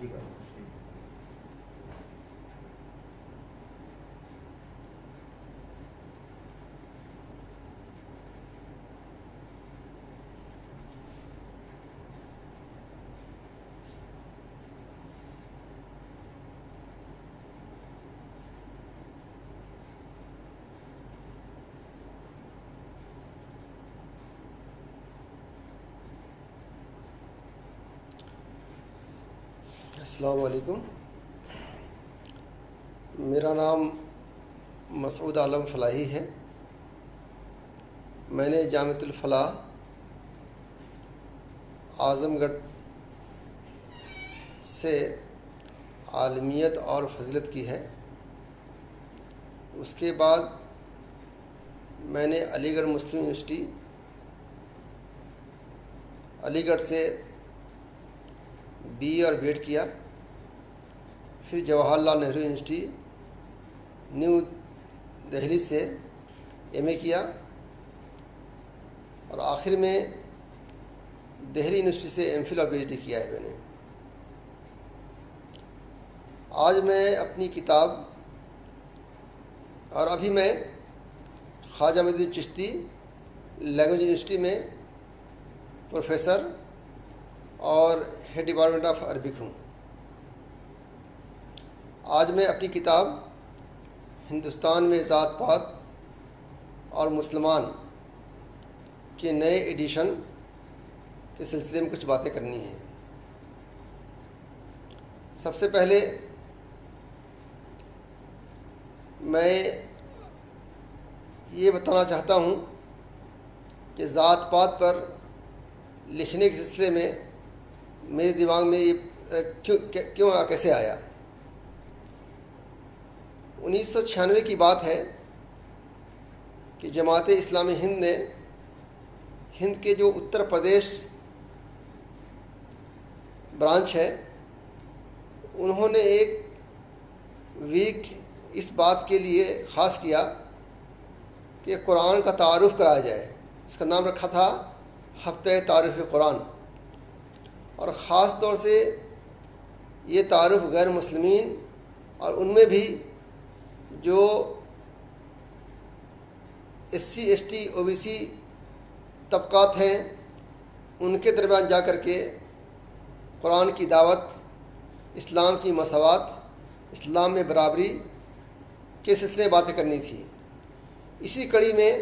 ٹھیک ہے. السلام علیکم. میرا نام مسعود عالم فلاحی ہے. میں نے جامعۃ الفلاح اعظم گڑھ سے عالمیت اور فضیلت کی ہے. اس کے بعد میں نے علی گڑھ مسلم یونیورسٹی علی گڑھ سے بی اے اور بی ایڈ کیا. پھر جواہر لال نہرو یونیورسٹی نیو دہلی سے ایم اے کیا اور آخر میں دہلی یونیورسٹی سے ایم فل اور پی ایچ ڈی کیا ہے میں نے. آج میں اپنی کتاب اور ابھی میں خواجہ معین الدین چشتی لینگویج یونیورسٹی میں پروفیسر اور ہیڈ ڈپارٹمنٹ آف عربک ہوں. آج میں اپنی کتاب ہندوستان میں ذات پات اور مسلمان کے نئے ایڈیشن کے سلسلے میں کچھ باتیں کرنی ہیں. سب سے پہلے میں یہ بتانا چاہتا ہوں کہ ذات پات پر لکھنے کے سلسلے میں میرے دماغ میں یہ کیوں کیسے آیا. 1996 کی بات ہے کہ جماعت اسلامی ہند نے ہند کے جو اتر پردیش برانچ ہے انہوں نے ایک ویک اس بات کے لیے خاص کیا کہ قرآن کا تعارف کرایا جائے. اس کا نام رکھا تھا ہفتہ تعارف قرآن. اور خاص طور سے یہ تعارف غیر مسلمین اور ان میں بھی جو S C S T O B C طبقات ہیں ان کے درمیان جا کر کے قرآن کی دعوت، اسلام کی مساوات، اسلام میں برابری کے سلسلے میں باتیں کرنی تھی. اسی کڑی میں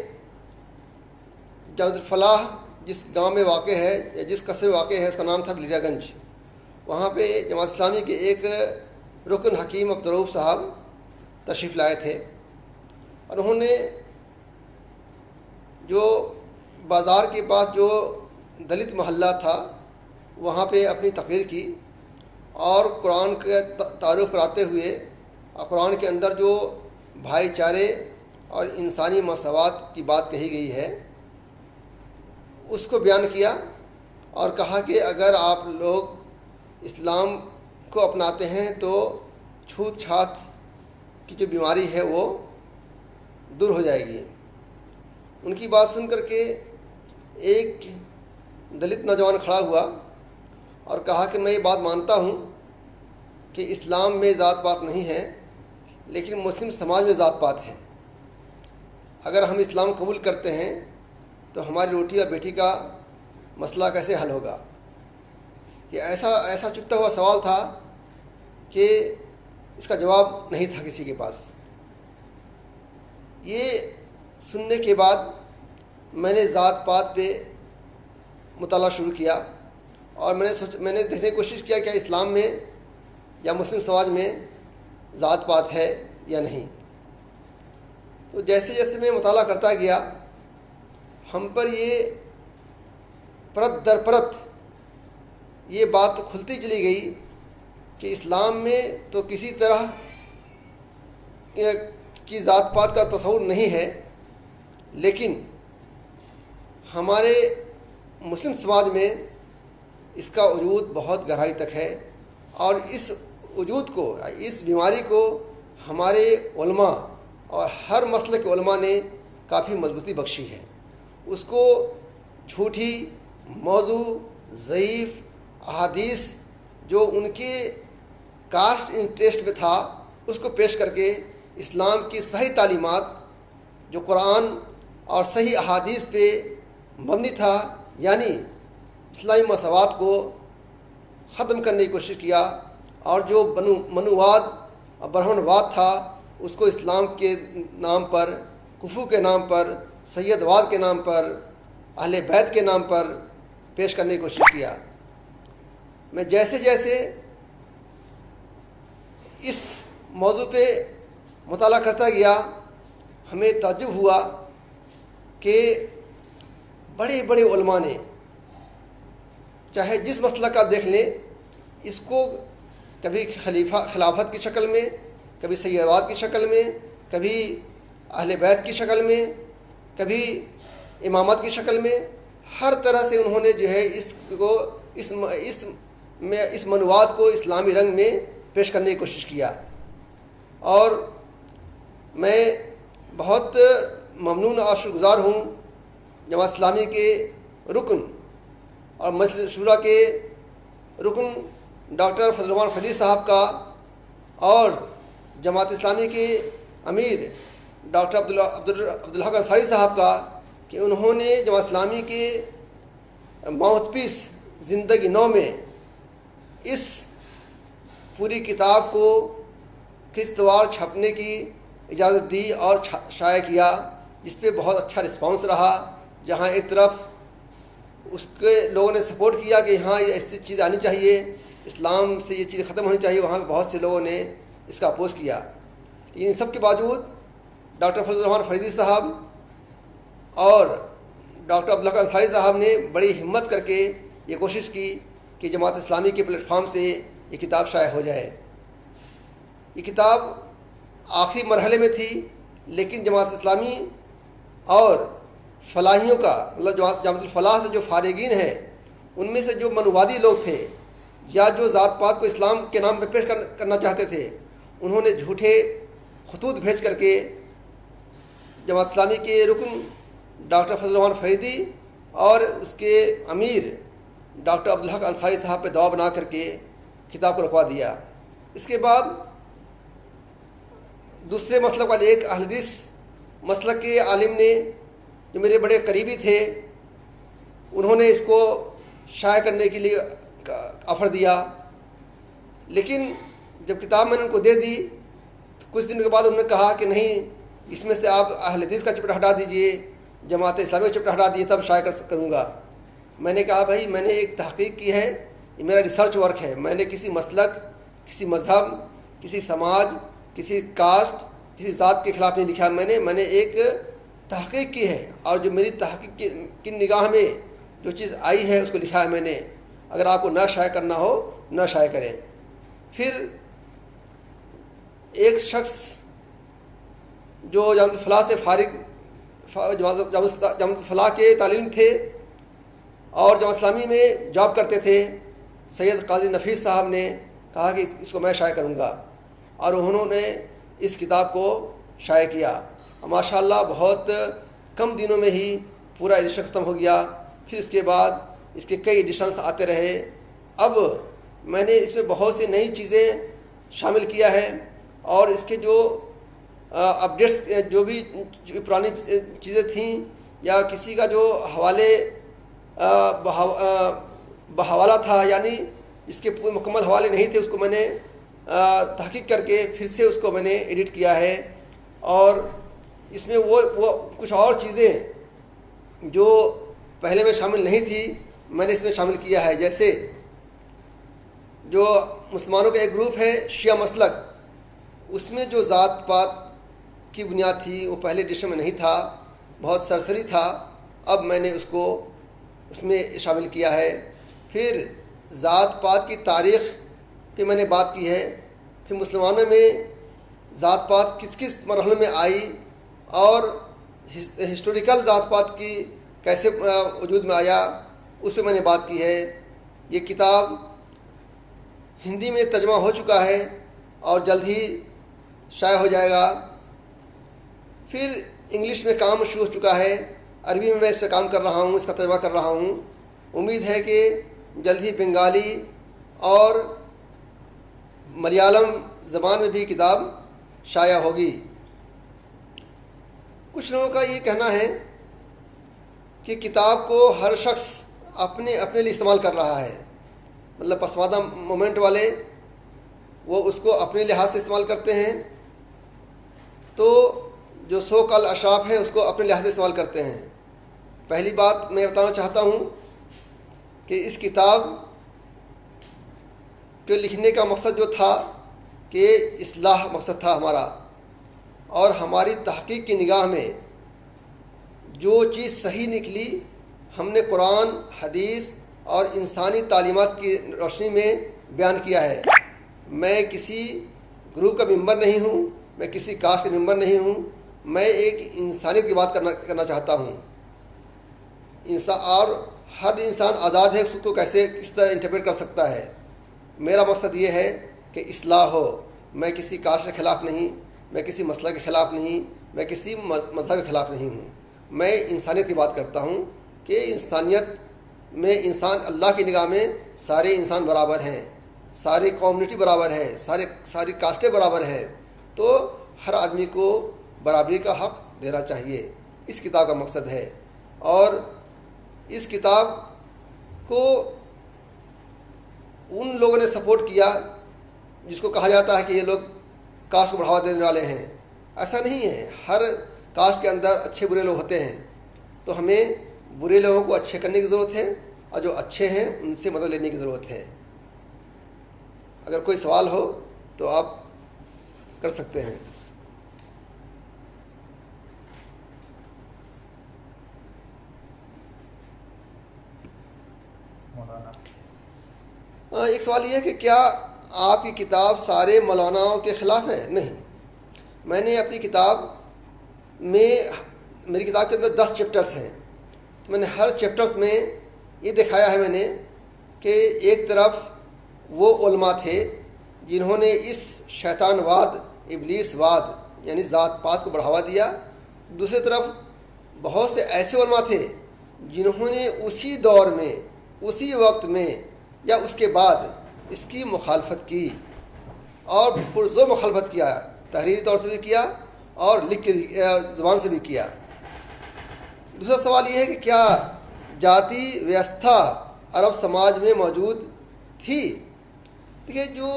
جامعۃ الفلاح جس گاؤں میں واقع ہے یا جس قصبے میں واقع ہے اس کا نام تھا بلیرا گنج. وہاں پہ جماعت اسلامی کے ایک رکن حکیم عبدالرؤف صاحب تشریف لائے تھے اور انہوں نے جو بازار کے پاس جو دلت محلہ تھا وہاں پہ اپنی تقریر کی اور قرآن کا تعارف کراتے ہوئے قرآن کے اندر جو بھائی چارے اور انسانی مساوات کی بات کہی گئی ہے اس کو بیان کیا اور کہا کہ اگر آپ لوگ اسلام کو اپناتے ہیں تو چھوت چھات کی جو بیماری ہے وہ دور ہو جائے گی. ان کی بات سن کر کے ایک دلت نوجوان کھڑا ہوا اور کہا کہ میں یہ بات مانتا ہوں کہ اسلام میں ذات پات نہیں ہے لیکن مسلم سماج میں ذات پات ہے. اگر ہم اسلام قبول کرتے ہیں تو ہماری روٹی اور بیٹی کا مسئلہ کیسے حل ہوگا. یہ ایسا چپتا ہوا سوال تھا کہ اس کا جواب نہیں تھا کسی کے پاس. یہ سننے کے بعد میں نے ذات پات پہ مطالعہ شروع کیا اور میں نے دیکھنے کی کوشش کیا کہ اسلام میں یا مسلم سماج میں ذات پات ہے یا نہیں. تو جیسے جیسے میں مطالعہ کرتا گیا ہم پر یہ پرت در پرت یہ بات کھلتی چلی گئی کہ اسلام میں تو کسی طرح کی ذات پات کا تصور نہیں ہے لیکن ہمارے مسلم سماج میں اس کا وجود بہت گہرائی تک ہے اور اس وجود کو، اس بیماری کو ہمارے علماء اور ہر مسلک کے علماء نے کافی مضبوطی بخشی ہے. اس کو جھوٹی، موضوع، ضعیف احادیث جو ان کے کاسٹ انٹرسٹ میں تھا اس کو پیش کر کے اسلام کی صحیح تعلیمات جو قرآن اور صحیح احادیث پہ مبنی تھا، یعنی اسلامی مساوات کو ختم کرنے کی کوشش کیا، اور جو منوواد اور برہمن واد تھا اس کو اسلام کے نام پر، کفو کے نام پر، سید واد کے نام پر، اہل بیت کے نام پر پیش کرنے کی کوشش کیا۔ میں جیسے جیسے اس موضوع پہ مطالعہ کرتا گیا ہمیں تعجب ہوا کہ بڑے بڑے علماء نے چاہے جس مسئلہ کا دیکھ لیں اس کو کبھی خلافت کی شکل میں، کبھی سیدوات کی شکل میں، کبھی اہل بیت کی شکل میں، کبھی امامت کی شکل میں، ہر طرح سے انہوں نے جو ہے اس منوواد کو اسلامی رنگ میں پیش کرنے کی کوشش کیا۔ اور میں بہت ممنون اور شکر گزار ہوں جماعت اسلامی کے رکن اور مجلس شورا کے رکن ڈاکٹر فضل الرحمان فریدی صاحب کا، اور جماعت اسلامی کے امیر ڈاکٹر عبدالحق انصاری صاحب کا، کہ انہوں نے جماعت اسلامی کے ماؤتھ پیس زندگی نو میں اس پوری کتاب کو قسطوار چھپنے کی اجازت دی اور شائع کیا، جس پہ بہت اچھا رسپانس رہا۔ جہاں ایک طرف اس کے لوگوں نے سپورٹ کیا کہ ہاں یہ ایسی چیز آنی چاہیے، اسلام سے یہ چیز ختم ہونی چاہیے، وہاں پہ بہت سے لوگوں نے اس کا اپوز کیا۔ ان سب کے باوجود ڈاکٹر فضل الرحمان فریدی صاحب اور ڈاکٹر عبدالحق انصاری صاحب نے بڑی ہمت کر کے یہ کوشش کی کہ جماعت اسلامی کے پلیٹ فارم سے یہ کتاب شائع ہو جائے۔ یہ کتاب آخری مرحلے میں تھی، لیکن جماعت اسلامی اور فلاحیوں کا مطلب جماعت الفلاح سے جو فارغین ہیں ان میں سے جو منووادی لوگ تھے یا جو ذات پات کو اسلام کے نام پہ پیش کرنا چاہتے تھے، انہوں نے جھوٹے خطوط بھیج کر کے جماعت اسلامی کے رکن ڈاکٹر فضل الرحمان فریدی اور اس کے امیر ڈاکٹر عبدالحق انصاری صاحب پہ دباؤ بنا کر کے کتاب کو رکھوا دیا۔ اس کے بعد دوسرے مسلک والے ایک اہل حدیث مسلک کے عالم نے جو میرے بڑے قریبی تھے، انہوں نے اس کو شائع کرنے کے لیے آفر دیا، لیکن جب کتاب میں نے ان کو دے دی تو کچھ دنوں کے بعد انہوں نے کہا کہ نہیں، اس میں سے آپ اہل حدیث کا چپٹا ہٹا دیجئے، جماعت اسلامی کا چپٹا ہٹا دیجئے، تب شائع کروں گا۔ میں نے کہا بھائی میں نے ایک تحقیق کی ہے، یہ میرا ریسرچ ورک ہے، میں نے کسی مسلک، کسی مذہب، کسی سماج، کسی کاسٹ، کسی ذات کے خلاف نہیں لکھا، میں نے ایک تحقیق کی ہے، اور جو میری تحقیق کی نگاہ میں جو چیز آئی ہے اس کو لکھا ہے میں نے۔ اگر آپ کو نہ شائع کرنا ہو نہ شائع کریں۔ پھر ایک شخص جو جامعۃ الفلاح سے فارغ، جامعۃ الفلاح کے تعلیم تھے اور جماعت اسلامی میں جاب کرتے تھے، سید قاضی نفیس صاحب نے کہا کہ اس کو میں شائع کروں گا، اور انہوں نے اس کتاب کو شائع کیا۔ ماشاء اللہ بہت کم دنوں میں ہی پورا ایڈیشن ختم ہو گیا۔ پھر اس کے بعد اس کے کئی ایڈیشنس آتے رہے۔ اب میں نے اس میں بہت سی نئی چیزیں شامل کیا ہے، اور اس کے جو اپڈیٹس جو بھی پرانی چیزیں تھیں یا کسی کا جو حوالے بحوالہ تھا، یعنی اس کے مکمل حوالے نہیں تھے، اس کو میں نے تحقیق کر کے پھر سے اس کو میں نے ایڈٹ کیا ہے، اور اس میں وہ کچھ اور چیزیں جو پہلے میں شامل نہیں تھی میں نے اس میں شامل کیا ہے۔ جیسے جو مسلمانوں کا ایک گروپ ہے شیعہ مسلک، اس میں جو ذات پات کی بنیاد تھی وہ پہلے ایڈیشن میں نہیں تھا، بہت سرسری تھا، اب میں نے اس میں شامل کیا ہے۔ پھر ذات پات کی تاریخ پہ میں نے بات کی ہے، پھر مسلمانوں میں ذات پات کس کس مرحلے میں آئی اور ہسٹوریکل ذات پات کی کیسے وجود میں آیا، اس پہ میں نے بات کی ہے۔ یہ کتاب ہندی میں ترجمہ ہو چکا ہے اور جلد ہی شائع ہو جائے گا۔ پھر انگلش میں کام شروع ہو چکا ہے، عربی میں اس سے کام کر رہا ہوں، اس کا ترجمہ کر رہا ہوں۔ امید ہے کہ جلد ہی بنگالی اور ملیالم زبان میں بھی کتاب شائع ہوگی۔ کچھ لوگوں کا یہ کہنا ہے کہ کتاب کو ہر شخص اپنے لیے استعمال کر رہا ہے، مطلب پسماندہ مومنٹ والے وہ اس کو اپنے لحاظ سے استعمال کرتے ہیں، تو جو سو کال اشراف ہیں اس کو اپنے لحاظ سے استعمال کرتے ہیں۔ پہلی بات میں بتانا چاہتا ہوں کہ اس کتاب کے لکھنے کا مقصد جو تھا کہ اصلاح مقصد تھا ہمارا، اور ہماری تحقیق کی نگاہ میں جو چیز صحیح نکلی ہم نے قرآن، حدیث اور انسانی تعلیمات کی روشنی میں بیان کیا ہے۔ میں کسی گروپ کا ممبر نہیں ہوں، میں کسی کاسٹ کا ممبر نہیں ہوں، میں ایک انسانیت کی بات کرنا چاہتا ہوں۔ اور ہر انسان آزاد ہے اس کو کس طرح انٹرپریٹ کر سکتا ہے۔ میرا مقصد یہ ہے کہ اصلاح ہو۔ میں کسی کاسٹ کے خلاف نہیں، میں کسی مسئلہ کے خلاف نہیں، میں کسی مذہب کے خلاف نہیں ہوں۔ میں انسانیت کی بات کرتا ہوں کہ انسانیت میں انسان اللہ کی نگاہ میں سارے انسان برابر ہیں، ساری کمیونٹی برابر ہے، ساری کاسٹیں برابر ہیں، تو ہر آدمی کو برابری کا حق دینا چاہیے۔ اس کتاب کا مقصد ہے۔ اور اس کتاب کو ان لوگوں نے سپورٹ کیا جس کو کہا جاتا ہے کہ یہ لوگ کاسٹ کو بڑھاوا دینے والے ہیں۔ ایسا نہیں ہے، ہر کاسٹ کے اندر اچھے برے لوگ ہوتے ہیں، تو ہمیں برے لوگوں کو اچھے کرنے کی ضرورت ہے، اور جو اچھے ہیں ان سے مدد لینے کی ضرورت ہے۔ اگر کوئی سوال ہو تو آپ کر سکتے ہیں۔ ایک سوال یہ ہے کہ کیا آپ کی کتاب سارے مولاناؤں کے خلاف ہے؟ نہیں، میں نے اپنی کتاب میں، میری کتاب کے اندر 10 چیپٹرز ہیں، میں نے ہر چیپٹرز میں یہ دکھایا ہے میں نے کہ ایک طرف وہ علماء تھے جنہوں نے اس شیطان واد، ابلیس واد یعنی ذات پات کو بڑھاوا دیا، دوسری طرف بہت سے ایسے علماء تھے جنہوں نے اسی دور میں، اسی وقت میں یا اس کے بعد اس کی مخالفت کی، اور پرزور مخالفت کیا، تحریری طور سے بھی کیا اور لکھ کے زبان سے بھی کیا۔ دوسرا سوال یہ ہے کہ کیا جاتی ویوستھا عرب سماج میں موجود تھی؟ دیکھیے، جو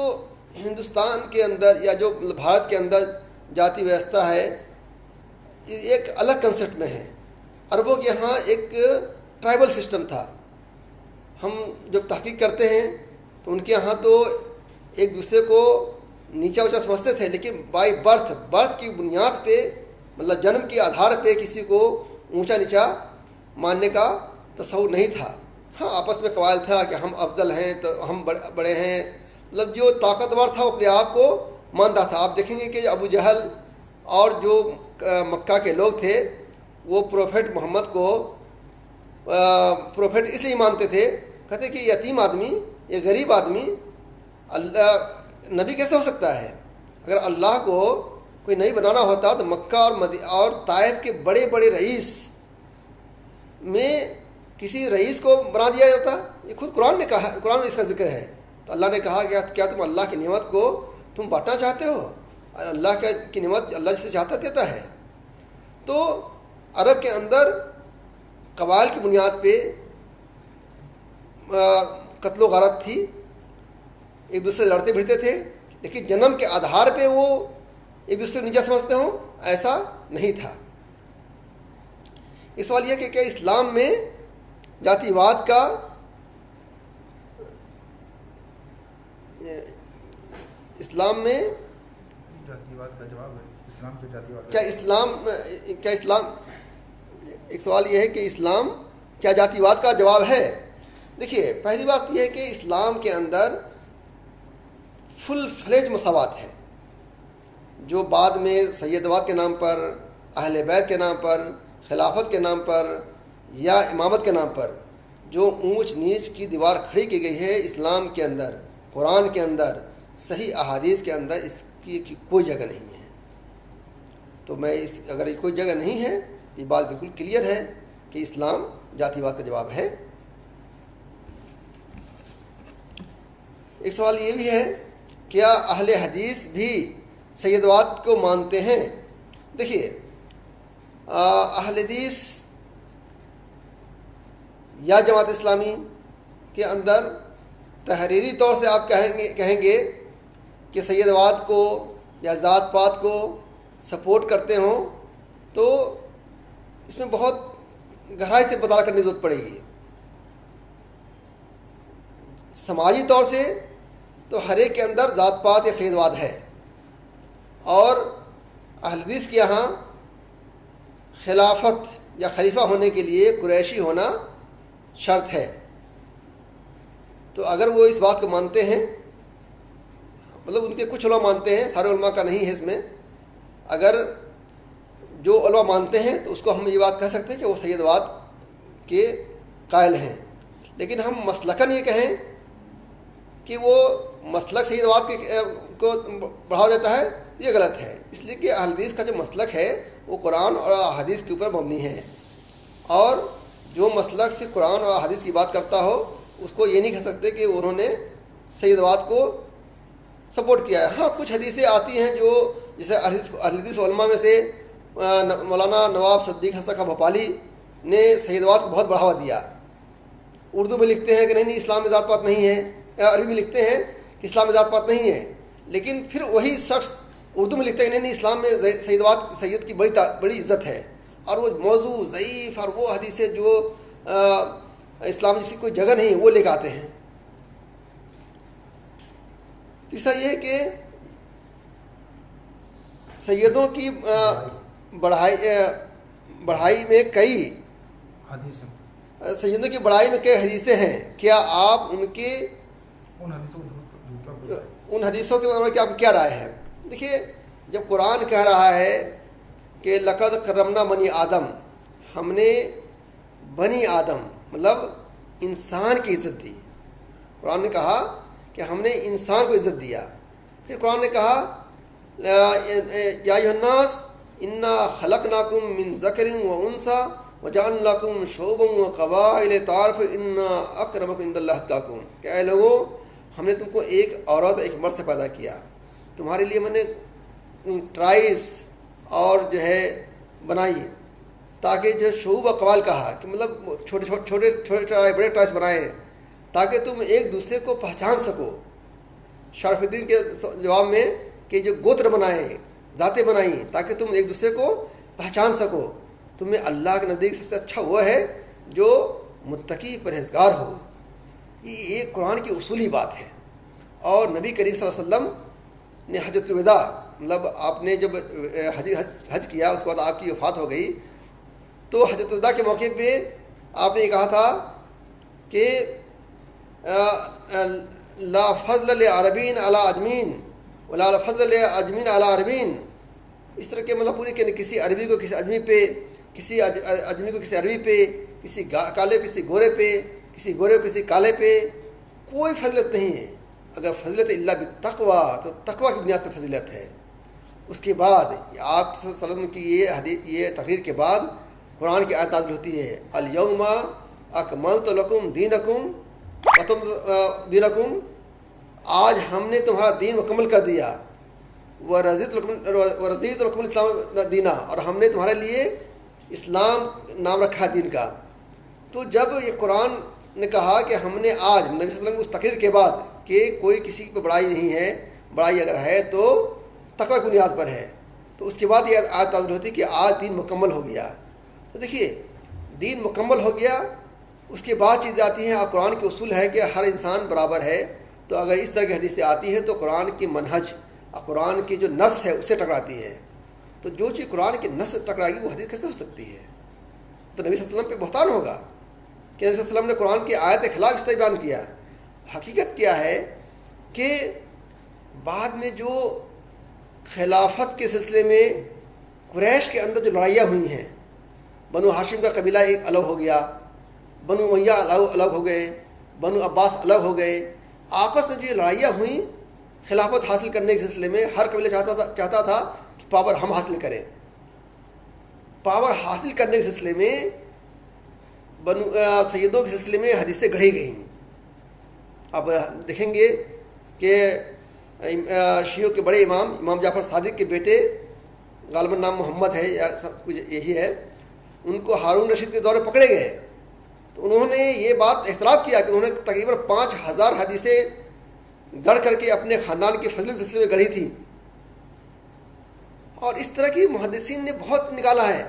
ہندوستان کے اندر یا جو بھارت کے اندر جاتی ویوستھا ہے ایک الگ کنسیپٹ میں ہے۔ عربوں کے یہاں ایک ٹرائبل سسٹم تھا۔ ہم جب تحقیق کرتے ہیں تو ان کے یہاں تو ایک دوسرے کو نیچا اونچا سمجھتے تھے، لیکن بائی برتھ کی بنیاد پہ، مطلب جنم کے آدھار پہ کسی کو اونچا نیچا ماننے کا تصور نہیں تھا۔ ہاں، آپس میں قبائل تھا کہ ہم افضل ہیں تو ہم بڑے ہیں، مطلب جو طاقتور تھا وہ اپنے آپ کو مانتا تھا۔ آپ دیکھیں گے کہ ابو جہل اور جو مکہ کے لوگ تھے وہ پروفیٹ محمد کو پروفیٹ اس لیے مانتے تھے، کہتے کہ یہ یتیم آدمی، یہ غریب آدمی اللہ نبی کیسے ہو سکتا ہے؟ اگر اللہ کو کوئی نبی بنانا ہوتا تو مکہ اور طائف کے بڑے بڑے رئیس میں کسی رئیس کو بنا دیا جاتا۔ یہ خود قرآن نے کہا، قرآن میں اس کا ذکر ہے۔ تو اللہ نے کہا کہ کیا تم اللہ کی نعمت کو تم بانٹنا چاہتے ہو؟ اور اللہ کی نعمت اللہ جسے چاہتا دیتا ہے۔ تو عرب کے اندر قبائل کی بنیاد پہ قتل و غارت تھی، ایک دوسرے سے لڑتے بھیڑتے تھے، لیکن جنم کے آدھار پہ وہ ایک دوسرے کو نیچا سمجھتے ہوں، ایسا نہیں تھا۔ اس سوال یہ کہ کیا اسلام میں جاتی واد کا جواب ہے؟ اسلام پہ جاتی واد کیا اسلام ایک سوال یہ ہے کہ اسلام کیا جاتی واد کا جواب ہے؟ دیکھیے، پہلی بات یہ ہے کہ اسلام کے اندر فل فلیج مساوات ہے۔ جو بعد میں سیدوات کے نام پر، اہل بیت کے نام پر، خلافت کے نام پر یا امامت کے نام پر جو اونچ نیچ کی دیوار کھڑی کی گئی ہے اسلام کے اندر، قرآن کے اندر، صحیح احادیث کے اندر اس کی کوئی جگہ نہیں ہے۔ تو اگر یہ کوئی جگہ نہیں ہے، یہ بات بالکل کلیئر ہے کہ اسلام جاتی واد کا جواب ہے۔ ایک سوال یہ بھی ہے کیا اہل حدیث بھی سیدوات کو مانتے ہیں؟ دیکھیے، اہل حدیث یا جماعت اسلامی کے اندر تحریری طور سے آپ کہیں گے کہ سیدوات کو یا ذات پات کو سپورٹ کرتے ہوں تو اس میں بہت گہرائی سے مطالعہ کرنے کی ضرورت پڑے گی۔ سماجی طور سے تو ہر ایک کے اندر ذات پات یا سیدواد ہے، اور اہل حدیث کے یہاں خلافت یا خلیفہ ہونے کے لیے قریشی ہونا شرط ہے۔ تو اگر وہ اس بات کو مانتے ہیں، مطلب ان کے کچھ علماء مانتے ہیں، سارے علماء کا نہیں ہے اس میں، اگر جو علماء مانتے ہیں تو اس کو ہم یہ بات کہہ سکتے ہیں کہ وہ سیدوات کے قائل ہیں۔ لیکن ہم مسلکاً یہ کہیں کہ وہ مسلک سیدوات کو بڑھاوا دیتا ہے، یہ غلط ہے، اس لیے کہ اہل حدیث کا جو مسلک ہے وہ قرآن اور حدیث کے اوپر مبنی ہے، اور جو مسلک سے قرآن اور حدیث کی بات کرتا ہو اس کو یہ نہیں کہہ سکتے کہ انہوں نے سیدوات کو سپورٹ کیا ہے۔ ہاں، کچھ حدیثیں آتی ہیں جو جیسے اہل حدیث علماء میں سے مولانا نواب صدیق حسن خاں بھوپالی نے سیدوات کو بہت بڑھاوا دیا، اردو میں لکھتے ہیں کہ نہیں اسلام میں ذات پات نہیں ہے، عربی میں لکھتے ہیں کہ اسلام میں ذات پات نہیں ہے، لیکن پھر وہی شخص اردو میں لکھتے ہیں کہ نہیں اسلام میں سید کی بڑی عزت ہے، اور وہ موضوع ضعیف اور وہ حدیثیں جو اسلام جیسی کوئی جگہ نہیں وہ لے کے آتے ہیں۔ تیسرا یہ ہے کہ سیدوں کی بڑھائی میں کئی سیدوں کی بڑھائی میں کئی حدیثیں ہیں، کیا آپ ان حدیثوں کے بارے میں کیا رائے ہے؟ دیکھیے، جب قرآن کہہ رہا ہے کہ لقد کرمنا بنی آدم، ہم نے بنی آدم مطلب انسان کی عزت دی، قرآن نے کہا کہ ہم نے انسان کو عزت دیا۔ پھر قرآن نے کہا یا ایھا الناس انا خلقناکم من ذکر و انثی وجعلناکم شعوبا وقبائل تعارفوا ان اکرمکم عند اللہ اتقاکم، کہ اے لوگوں، ہم نے تم کو ایک عورت ایک مرد سے پیدا کیا، تمہارے لیے میں نے ٹرائبس اور جو ہے بنائی، تاکہ جو شعوب و قبائل کہا کہ مطلب چھوٹے بڑے ٹرائبس بنائے ہیں تاکہ تم ایک دوسرے کو پہچان سکو۔ شرف الدین کے جواب میں کہ جو گوتر بنائے، ذاتیں بنائیں تاکہ تم ایک دوسرے کو پہچان سکو، تمہیں اللہ کے نزدیک سب سے اچھا وہ ہے جو متقی پرہیزگار ہو۔ یہ ایک قرآن کی اصولی بات ہے، اور نبی کریم صلی اللہ علیہ وسلم نے حجۃ الوداع مطلب آپ نے جب حج کیا اس کے بعد آپ کی وفات ہو گئی، تو حجۃ الوداع کے موقع پہ آپ نے یہ کہا تھا کہ لا فضل لعربین علی عجمین ولا فضل لعجمین علی عربین، اس طرح کے مطلب پوری کہ کسی عربی کو کسی عجمی پہ، کسی عجمی کو کسی عربی پہ، کسی کالے کو کسی گورے پہ، کسی گورے کو کسی کالے پہ کوئی فضیلت نہیں ہے۔ اگر فضیلت الا بالتقوی تو تقوی کی بنیاد پہ فضیلت ہے۔ اس کے بعد آپ صلی اللہ علیہ وسلم کی یہ تقریر کے بعد قرآن کی آیت نازل ہوتی ہے، الیوم اکملت لکم دینکم دینکم، آج ہم نے تمہارا دین مکمل کر دیا، ورضیت لکم الاسلام دینا، اور ہم نے تمہارے لیے اسلام نام رکھا دین کا۔ تو جب یہ قرآن نے کہا کہ ہم نے آج نبی صلی اللہ علیہ وسلم اس تقریر کے بعد کہ کوئی کسی پہ بڑائی نہیں ہے، بڑائی اگر ہے تو تقوی کی بنیاد پر ہے، تو اس کے بعد یہ آیت نازل ہوتی کہ آج دین مکمل ہو گیا۔ تو دیکھیے، دین مکمل ہو گیا، اس کے بعد چیزیں آتی ہیں۔ اب قرآن کے اصول ہے کہ ہر انسان برابر ہے، تو اگر اس طرح کی حدیثیں آتی ہیں تو قرآن کی منہج اور قرآن کی جو نص ہے اس سے ٹکراتی ہے، تو جو چیز قرآن کی نص سے ٹکرائے گی وہ حدیث کیسے ہو سکتی ہے؟ تو نبی صلی اللہ علیہ وسلم پہ بہتان ہوگا کہ نبی صلی اللہ علیہ وسلم نے قرآن کی آیت خلاف اس طرح بیان کیا۔ حقیقت کیا ہے کہ بعد میں جو خلافت کے سلسلے میں قریش کے اندر جو لڑائیاں ہوئی ہیں، بنو ہاشم کا قبیلہ ایک الگ ہو گیا، بنو امیہ الگ ہو گئے، بنو عباس الگ ہو گئے، آپس میں جو یہ لڑائیاں ہوئیں خلافت حاصل کرنے کے سلسلے میں، ہر قبیلہ چاہتا تھا کہ پاور ہم حاصل کریں۔ پاور حاصل کرنے کے سلسلے میں سیدوں کے سلسلے میں حدیثیں گڑھی گئیں۔ اب دیکھیں گے کہ شیعوں کے بڑے امام امام جعفر صادق کے بیٹے، غالباً نام محمد ہے یا سب کچھ یہی ہے، ان کو ہارون رشید کے دور میں پکڑے گئے، تو انہوں نے یہ بات اعتراف کیا کہ انہوں نے تقریباً 5000 حدیثیں گڑھ کر کے اپنے خاندان کے فضل سلسلے میں گڑھی تھی. اور اس طرح کی محدثین نے بہت نکالا ہے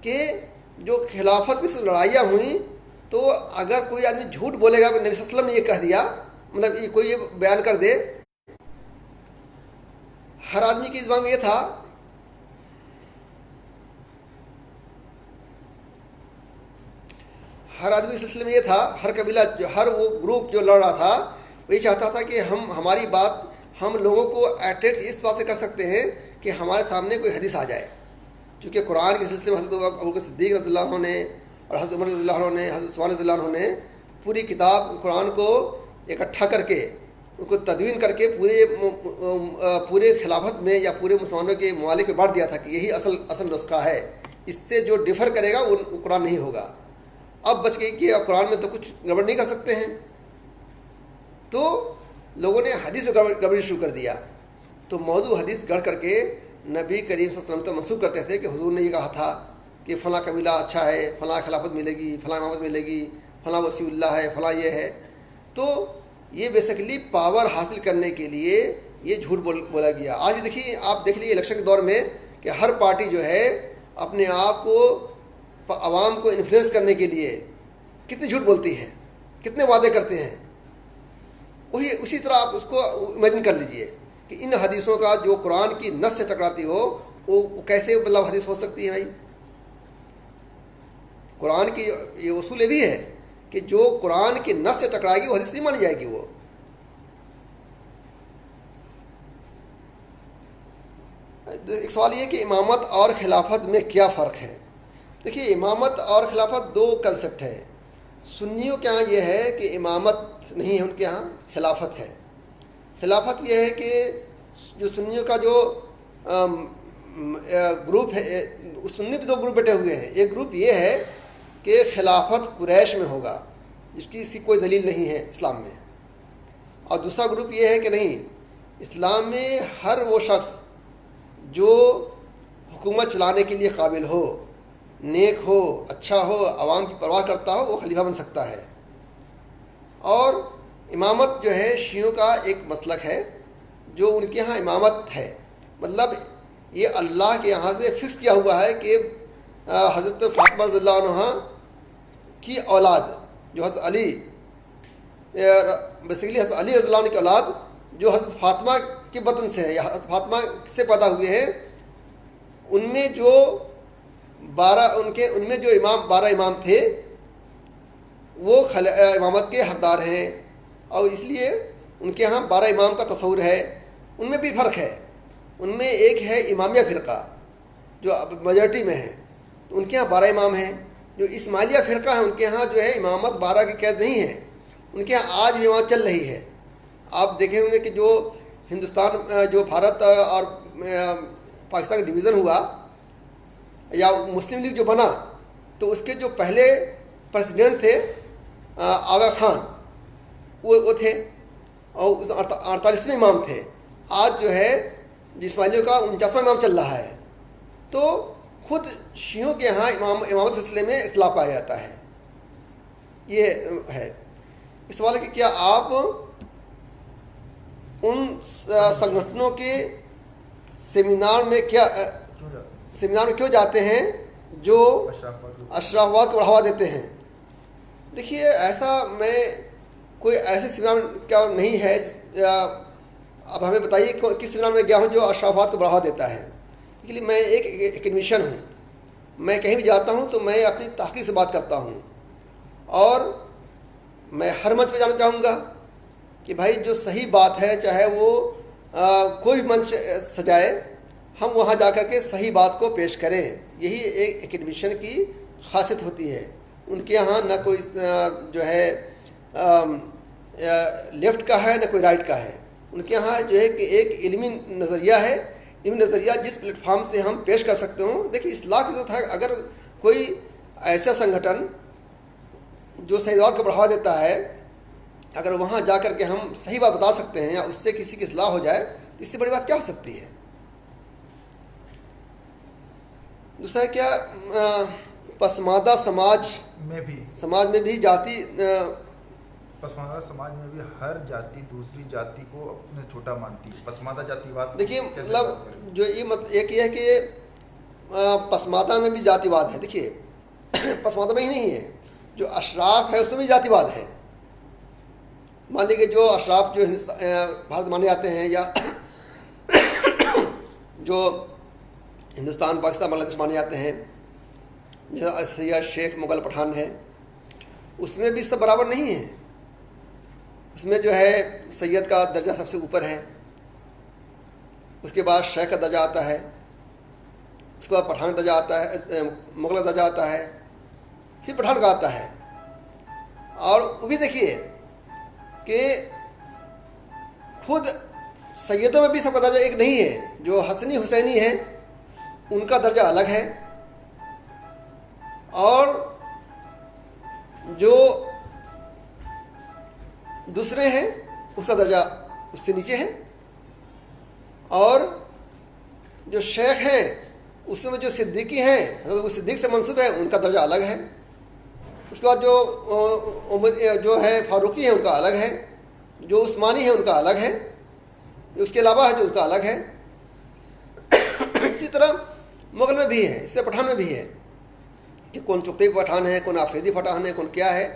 کہ جو خلافت کی لڑائیاں ہوئیں تو اگر کوئی آدمی جھوٹ بولے گا کہ نبی صلی اللہ علیہ وسلم نے یہ کہہ دیا، مطلب کوئی یہ بیان کر دے، ہر آدمی کی زبان میں یہ تھا ہر آدمی کے سلسلے میں یہ تھا، ہر قبیلہ ہر وہ گروپ جو لڑ رہا تھا وہ یہ چاہتا تھا کہ ہماری بات ہم لوگوں کو اٹیچ اس بات سے کر سکتے ہیں کہ ہمارے سامنے کوئی حدیث آ جائے. چونکہ قرآن کے سلسلے میں حضرت ابوبکر صدیق رضی اللہ عنہ نے اور حضرت عمر رضی اللہ عنہ نے، حضرت عثمان رضی اللہ عنہ نے پوری کتاب قرآن کو اکٹھا کر کے اس کو تدوین کر کے پورے خلافت میں یا پورے مسلمانوں کے ممالک میں بانٹ دیا تھا کہ یہی اصل نسخہ ہے، اس سے جو ڈفر کرے گا وہ قرآن نہیں ہوگا. اب بچ گئی کہ قرآن میں تو کچھ گڑبڑ نہیں کر سکتے ہیں، تو لوگوں نے حدیث میں گڑبڑی شروع کر دیا. تو موضوع حدیث گڑھ کر کے نبی کریم صلی اللہ علیہ وسلم تک منسوخ کرتے تھے کہ حضور نے یہ کہا تھا کہ فلاں قبیلہ اچھا ہے، فلاں خلافت ملے گی، فلاں امامت ملے گی، فلاں وسیع اللہ ہے، فلاں یہ ہے. تو یہ بیسیکلی پاور حاصل کرنے کے لیے یہ جھوٹ بولا گیا. آج بھی دیکھیے، آپ دیکھ لیجیے الیکشن کے دور میں کہ ہر پارٹی جو ہے اپنے آپ کو عوام کو انفلوئنس کرنے کے لیے کتنے جھوٹ بولتی ہے، کتنے وعدے کرتے ہیں. اسی طرح آپ اس کو امیجن کر لیجئے کہ ان حدیثوں کا جو قرآن کی نص سے ٹکراتی ہو وہ کیسے مطلب حدیث ہو سکتی ہے. بھائی قرآن کی یہ اصول یہ بھی ہے کہ جو قرآن کی نص سے ٹکرائے گی وہ حدیث نہیں مانی جائے گی. وہ ایک سوال یہ کہ امامت اور خلافت میں کیا فرق ہے. دیکھیے، امامت اور خلافت دو کنسپٹ ہے. سنیوں کے ہاں یہ ہے کہ امامت نہیں ہے، ان کے ہاں خلافت ہے. خلافت یہ ہے کہ جو سنیوں کا جو گروپ ہے، سنی بھی دو گروپ بیٹھے ہوئے ہیں. ایک گروپ یہ ہے کہ خلافت قریش میں ہوگا، جس کی اس کی کوئی دلیل نہیں ہے اسلام میں. اور دوسرا گروپ یہ ہے کہ نہیں، اسلام میں ہر وہ شخص جو حکومت چلانے کے لیے قابل ہو، نیک ہو، اچھا ہو، عوام کی پرواہ کرتا ہو، وہ خلیفہ بن سکتا ہے. اور امامت جو ہے شیعوں کا ایک مسلک ہے جو ان کے ہاں امامت ہے، مطلب یہ اللہ کے یہاں سے فکس کیا ہوا ہے کہ حضرت فاطمہ رضی اللہ عنہ کی اولاد جو حضرت علی، بیسیکلی حضرت علی رضی اللہ عنہ کی اولاد جو حضرت فاطمہ کے بطن سے ہے یا حضرت فاطمہ سے پیدا ہوئے ہیں، ان میں جو 12 امام تھے وہ امامت کے حقدار ہیں. اور اس لیے ان کے ہاں 12 امام کا تصور ہے. ان میں بھی فرق ہے. ان میں ایک ہے امامیہ فرقہ جو میجورٹی میں ہے، تو ان کے ہاں 12 امام ہیں. جو اسماعیلیہ فرقہ ہے ان کے ہاں جو ہے امامت 12 کی قید نہیں ہے، ان کے ہاں آج بھی امامت چل رہی ہے. آپ دیکھے ہوں گے کہ جو ہندوستان، جو بھارت اور پاکستان کا ڈویژن ہوا یا مسلم لیگ جو بنا، تو اس کے جو پہلے پریسیڈنٹ تھے آغا خان، وہ تھے اور 48ویں امام تھے. آج جو ہے اسماعیلیوں کا 49واں امام چل رہا ہے. تو خود شیعوں کے ہاں امامت سلسلے میں اختلاف پایا جاتا ہے. یہ ہے اس سوال کہ کیا آپ ان سنگھٹنوں کے سیمینار میں کیوں جاتے ہیں جو اشرافواد کو بڑھاوا دیتے ہیں. دیکھیے، ایسا میں کوئی ایسے سیمینار کا نہیں ہے. اب ہمیں بتائیے کس سیمینار میں گیا ہوں جو اشرافواد کو بڑھاوا دیتا ہے. لیکن میں ایک اکیڈمیشین ہوں، میں کہیں بھی جاتا ہوں تو میں اپنی تحقیق سے بات کرتا ہوں، اور میں ہر منچ پہ جانا چاہوں گا کہ بھائی جو صحیح بات ہے، چاہے وہ کوئی بھی منچ سجائے، ہم وہاں جا کر کے صحیح بات کو پیش کریں. یہی ایک اکیڈمیشین کی خاصیت ہوتی ہے. ان کے یہاں نہ کوئی جو ہے لیفٹ کا ہے، نہ کوئی رائٹ کا ہے. ان کے یہاں جو ہے کہ ایک علمی نظریہ ہے. علمی نظریہ جس پلیٹ فارم سے ہم پیش کر سکتے ہوں. دیکھیے، اصلاح کی ضرورت ہے. اگر کوئی ایسا سنگھٹن جو سیدوات کو بڑھاوا دیتا ہے اگر وہاں جا کر کے ہم صحیح بات بتا سکتے ہیں یا اس سے کسی کی اصلاح ہو جائے تو اس سے بڑی بات کیا ہو سکتی ہے. دوسرا کیا پسماندہ سماج میں بھی جاتی پسماندہ سماج میں بھی ہر جاتی دوسری جاتی کو اپنے چھوٹا مانتی ہے. پسماندہ جاتی واد دیکھیے مطلب جو یہ ایک یہ ہے کہ پسماندہ میں بھی جاتی واد ہے. دیکھیے پسماندہ میں ہی نہیں ہے، جو اشراف ہے اس میں بھی جاتی واد ہے. مان لیجیے کہ جو اشراف جو بھارت مانے جاتے ہیں یا جو ہندوستان پاکستان بنگلہ دیش مانے جاتے ہیں، جیسے سید شیخ مغل پٹھان ہے، اس میں بھی سب برابر نہیں ہیں. اس میں جو ہے سید کا درجہ سب سے اوپر ہے، اس کے بعد شیخ کا درجہ آتا ہے، اس کے بعد پٹھان کا درجہ آتا ہے، مغل کا درجہ آتا ہے، پھر پٹھان کا آتا ہے. اور وہ بھی دیکھیے کہ خود سیدوں میں بھی سب کا درجہ ایک نہیں ہے. جو حسنی حسینی ہیں ان کا درجہ الگ ہے، اور جو دوسرے ہیں اس کا درجہ اس سے نیچے ہے. اور جو شیخ ہیں اس میں جو صدیقی ہیں حضرت وہ صدیق سے منسوب ہے ان کا درجہ الگ ہے. اس کے بعد جو ہے فاروقی ہیں ان کا الگ ہے، جو عثمانی ہیں ان کا الگ ہے، اس کے علاوہ ہے جو اس کا الگ ہے. اسی طرح مغل میں بھی ہے، اس طرح پٹھان میں بھی ہے کہ کون چغتائی پٹھان ہے، کون آفریدی پٹھان ہے، کون کیا ہے.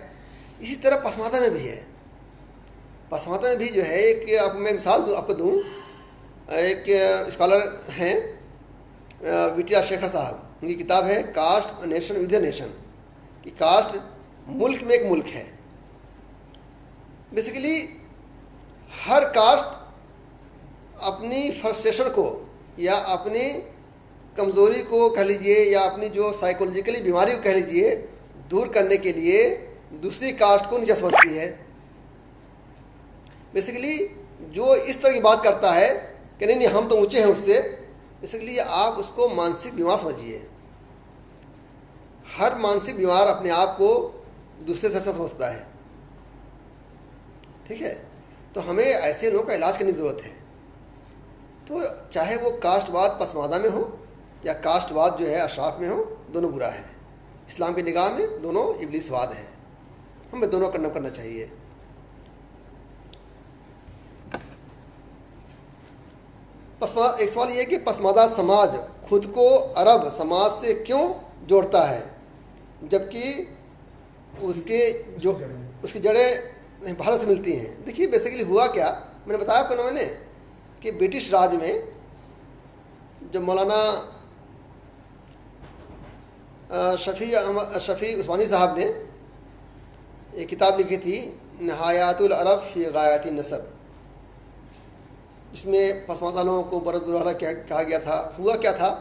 اسی طرح پسماندہ میں بھی ہے. پسماندہ میں بھی جو ہے ایک میں مثال آپ کو دوں، ایک اسکالر ہیں وٹیا شیکھر صاحب، ان کی کتاب ہے cost nation with a nation, کہ کاسٹ ملک میں ایک ملک ہے. بیسیکلی ہر کاسٹ اپنی فرسٹریشن کو یا اپنی کمزوری کو کہہ لیجئے یا اپنی جو سائیکولوجیکلی بیماری کو کہہ لیجئے دور کرنے کے لیے دوسری کاسٹ کو نیچا سمجھتی ہے. بیسیکلی جو اس طرح کی بات کرتا ہے کہ نہیں ہم تو اونچے ہیں اس سے، بیسیکلی آپ اس کو مانسک بیمار سمجھیے. ہر مانسک بیمار اپنے آپ کو دوسرے سے اچھا سمجھتا ہے. ٹھیک ہے، تو ہمیں ایسے لوگوں کا علاج کرنے کی ضرورت ہے. تو چاہے وہ کاسٹ واد پسماندہ میں ہو یا کاسٹ واد جو ہے اشراف میں ہو، دونوں برا ہے. اسلام کی نگاہ میں دونوں ابلیس واد ہیں، ہمیں دونوں کنڈم کرنا چاہیے. ایک سوال یہ ہے کہ پسماندہ سماج خود کو عرب سماج سے کیوں جوڑتا ہے جبکہ اس کی جڑیں بھارت سے ملتی ہیں. دیکھیے بیسیکلی ہوا کیا، میں نے بتایا آپ کو کہ برٹش راج میں جب مولانا شفیع عثمانی صاحب نے ایک کتاب لکھی تھی نہایات العرب فی غایات النسب، جس میں پسماندہ لوگوں کو برد برا کہا گیا تھا. ہوا کیا تھا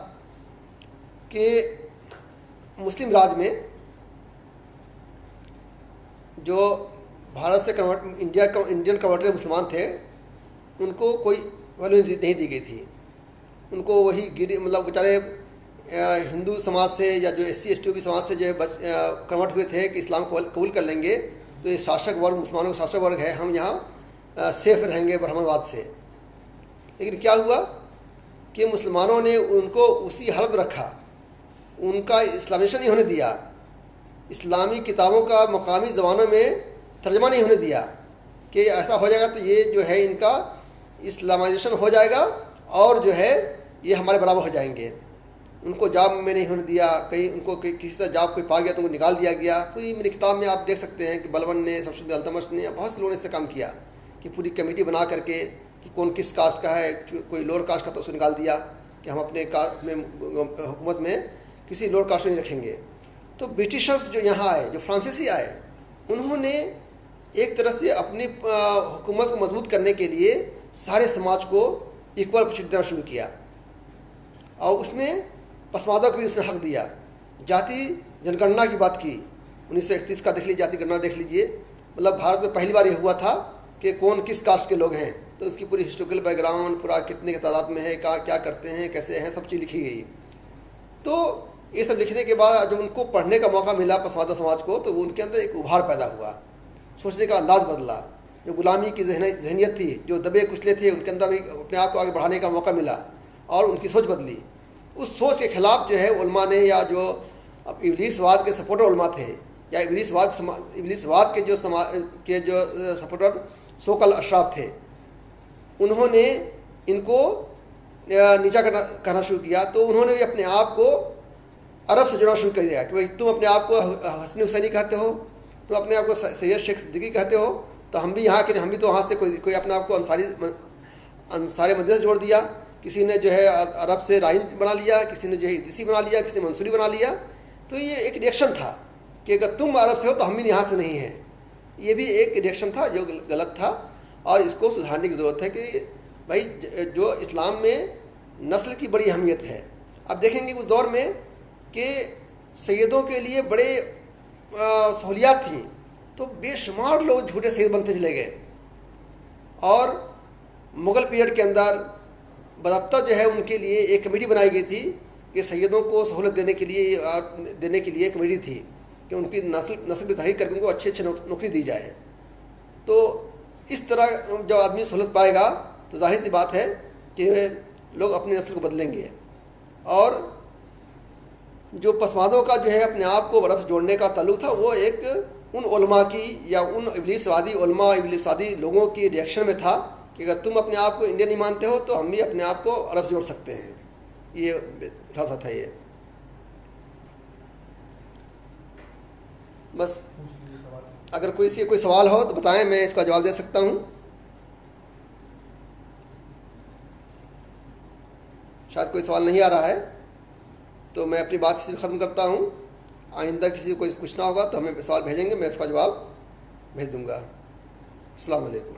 کہ مسلم راج میں جو بھارت سے انڈین کنورٹر مسلمان تھے ان کو کوئی ویلیو نہیں دی گئی تھی. ان کو وہی مطلب بیچارے ہندو سماج سے یا جو S C S T O سماج سے جو کنورٹ ہوئے تھے کہ اسلام کو قبول کر لیں گے تو یہ شاشک ورگ مسلمانوں کا شاشک ورگ ہے، ہم یہاں سیف رہیں گے برہمن واد سے. لیکن کیا ہوا کہ مسلمانوں نے ان کو اسی حالت میں رکھا، ان کا اسلامائزیشن نہیں ہونے دیا، اسلامی کتابوں کا مقامی زبانوں میں ترجمہ نہیں ہونے دیا کہ ایسا ہو جائے گا تو یہ جو ہے ان کا اسلامائزیشن ہو جائے گا اور جو ہے یہ ہمارے برابر ہو جائیں گے. ان کو جاب میں نہیں ہونے دیا، کہیں ان کو کسی طرح جاب کوئی پا گیا تو ان کو نکال دیا گیا. کوئی میری کتاب میں آپ دیکھ سکتے ہیں کہ بلون نے، شمس التمش نے، بہت سے لوگوں نے اس سے کام کیا کہ پوری کمیٹی بنا کر کے کہ کون کس کاسٹ کا ہے، کوئی لوور کاسٹ کا تو اس کو نکال دیا کہ ہم اپنے حکومت میں کسی لوور کاسٹ نہیں رکھیں گے. تو برٹشرز جو یہاں آئے، جو فرانسیسی آئے، انہوں نے ایک طرح سے اپنی حکومت کو مضبوط کرنے کے لیے سارے سماج کو ایکول اپرچونٹی دینا شروع کیا، اور اس میں پسماندہ کو بھی اس نے حق دیا. جاتی جن گننا کی بات کی 1931 کا دیکھ لیجیے، جاتی گننا دیکھ لیجیے. مطلب بھارت میں پہلی بار یہ ہوا تھا کہ کون کس کاسٹ کے لوگ ہیں، تو اس کی پوری ہسٹوریکل بیک گراؤنڈ پورا کتنے کی تعداد میں ہے، کیا کرتے ہیں، کیسے ہیں، سب چیز لکھی گئی. تو یہ سب لکھنے کے بعد جب ان کو پڑھنے کا موقع ملا پسماندہ سماج کو تو ان کے اندر ایک ابھار پیدا ہوا، سوچنے کا انداز بدلا جو غلامی کی ذہنیت تھی، جو دبے کچلے تھے، ان کے اندر بھی اپنے آپ کو آگے بڑھانے کا موقع ملا اور ان کی سوچ بدلی. اس سوچ کے خلاف جو ہے علماء نے، یا جو ابلیس واد کے سپورٹر علماء تھے، یا ابلیس واد کے جو سپورٹر سوکل اشراف تھے، انہوں نے ان کو نیچا کرنا شروع کیا. تو انہوں نے بھی اپنے آپ کو عرب سے جڑنا شروع کر دیا کہ بھائی تم اپنے آپ کو حسن حسینی کہتے ہو، تم اپنے آپ کو سید شیخ صدیقی کہتے ہو، تو ہم بھی یہاں کے، ہم بھی تو وہاں سے کوئی اپنے آپ کو انصار مدینہ سے جوڑ دیا. کسی نے جو ہے عرب سے رائن بنا لیا، کسی نے جو ہے ادریسی بنا لیا، کسی نے منصوری بنا لیا. تو یہ ایک ریئیکشن تھا کہ اگر تم عرب سے ہو تو ہم بھی یہاں سے نہیں ہیں. یہ بھی ایک ریئیکشن تھا جو غلط تھا، اور اس کو سدھارنے کی ضرورت ہے کہ بھائی جو اسلام میں نسل کی بڑی اہمیت ہے. اب دیکھیں گے اس دور میں کہ سیدوں کے لیے بڑے سہولیات تھیں، تو بے شمار لوگ جھوٹے سید بنتے چلے گئے. اور مغل پیریڈ کے اندر باضابطہ جو ہے ان کے لیے ایک کمیٹی بنائی گئی تھی کہ سیدوں کو سہولت دینے کے لیے کمیٹی تھی کہ ان کی نسل کی تحقیق کر کے ان کو اچھی نوکری دی جائے. تو اس طرح جب آدمی سہولت پائے گا تو ظاہر سی بات ہے کہ لوگ اپنی نسل کو بدلیں گے. اور جو پسماندوں کا جو ہے اپنے آپ کو عرب سے جوڑنے کا تعلق تھا، وہ ایک ان علماء کی یا ان ابلیس وادی علماء، ابلیس وادی لوگوں کی ریئیکشن میں تھا کہ اگر تم اپنے آپ کو انڈین نہیں مانتے ہو تو ہم بھی اپنے آپ کو عرب سے جوڑ سکتے ہیں. یہ خاصا تھا. یہ بس اگر کوئی سوال ہو تو بتائیں، میں اس کا جواب دے سکتا ہوں. شاید کوئی سوال نہیں آ رہا ہے تو میں اپنی بات سے ختم کرتا ہوں. آئندہ کسی کو کوئی پوچھنا ہوگا تو ہمیں سوال بھیجیں گے، میں اس کا جواب بھیج دوں گا. السلام علیکم.